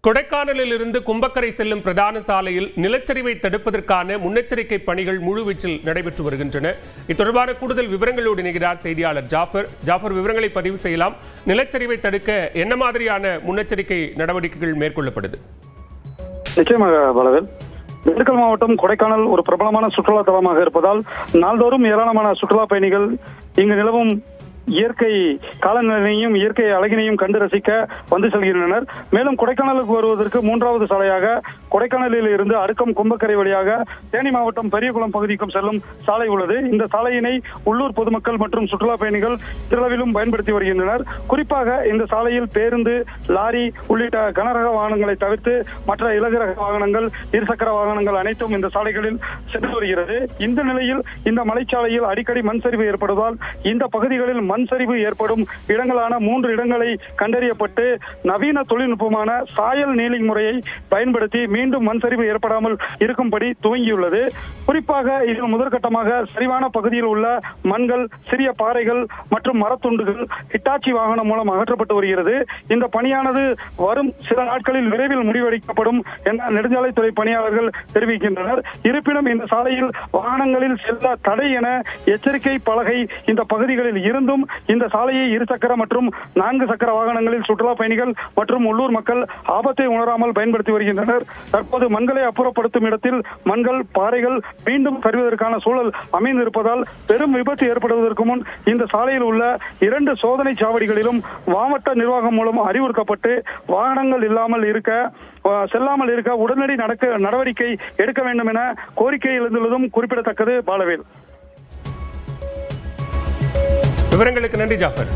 கொடைக்கானலில் இருந்து கும்பக்கரை செல்லும் பிரதான சாலையில் நிலச்சரிவை தடுப்பதற்கான முன்னெச்சரிக்கை பணிகள் முழுவீச்சில் நடைபெற்று வருகின்றன. இத்தொடர்பான கூடுதல் விவரங்களோடு இணைகிறார் செய்தியாளர் ஜாஃபர். விவரங்களை பதிவு செய்யலாம். நிலச்சரிவை தடுக்க என்ன மாதிரியான முன்னெச்சரிக்கை நடவடிக்கைகள் மேற்கொள்ளப்படுது? நிச்சயமாக பலவேல், திண்டுக்கல் மாவட்டம் கொடைக்கானல் ஒரு பிரபலமான சுற்றுலா தலமாக இருப்பதால் நாள்தோறும் ஏராளமான சுற்றுலா பயணிகள் இங்கு நிலவும் இயற்கை காலநிலையையும் இயற்கை அழகினையும் கண்டு ரசிக்க வந்து செல்கின்றனர். மேலும் கொடைக்கானலுக்கு வருவதற்கு மூன்றாவது சாலையாக கொடைக்கானலில் இருந்து அடுக்கம் கும்பக்கரை வழியாக தேனி மாவட்டம் பெரியகுளம் பகுதிக்கும் செல்லும் சாலை உள்ளது. இந்த சாலையினை உள்ளூர் பொதுமக்கள் மற்றும் சுற்றுலா பயணிகள் திரளவிலும் பயன்படுத்தி வருகின்றனர். குறிப்பாக இந்த சாலையில் பேருந்து, லாரி உள்ளிட்ட கனரக வாகனங்களை தவிர்த்து மற்ற இலகுரக வாகனங்கள், இருசக்கர வாகனங்கள் அனைத்தும் இந்த சாலைகளில் சென்று வருகிறது. இந்த நிலையில் இந்த மலைச்சாலையில் அடிக்கடி மண் சரிவு ஏற்படுவதால் இந்த பகுதிகளில் மண் சரிவு ஏற்படும் இடங்களான 3 இடங்களை கண்டறியப்பட்டு நவீன தொழில்நுட்பமான சாயல் நீலிங் முறையை பயன்படுத்தி மீண்டும் மண் சரிவு ஏற்படாமல் இருக்கும்படி துவங்கியுள்ளது. குறிப்பாக இதில் முதற்கட்டமாக சரிவான பகுதியில் உள்ள மண்கள், சிறிய பாறைகள் மற்றும் மரத்துண்டுகள் ஹிட்டாச்சி வாகனம் மூலம் அகற்றப்பட்டு வருகிறது. இந்த பணியானது வரும் சில நாட்களில் விரைவில் முடிவெடுக்கப்படும் என நெடுஞ்சாலைத்துறை பணியாளர்கள் தெரிவிக்கின்றனர். இருப்பினும் இந்த சாலையில் வாகனங்களில் செல்ல தடை என எச்சரிக்கை பலகை இந்த பகுதிகளில் இருந்தும் இந்த சாலையை இருசக்கர மற்றும் 4 சக்கர வாகனங்களில் சுற்றுலா பயணிகள் மற்றும் உள்ளூர் மக்கள் ஆபத்தை உணராமல் பயன்படுத்தி வருகின்றனர். தற்போது மண்களை அப்புறப்படுத்தும் இடத்தில் மண்கள், பாறைகள் மீண்டும் சரிவதற்கான சூழல் அமைந்திருப்பதால் பெரும் விபத்து ஏற்படுவதற்கு முன் இந்த சாலையில் உள்ள 2 சோதனை சாவடிகளிலும் மாவட்ட நிர்வாகம் மூலம் அறிவுறுத்தப்பட்டு வாகனங்கள் செல்லாமல் இருக்க உடனடி நடவடிக்கை எடுக்க வேண்டும் என கோரிக்கை எழுந்துள்ளதும் குறிப்பிடத்தக்கது. பாலவேல், விவரங்களுக்கு நன்றி ஜாஃபர்.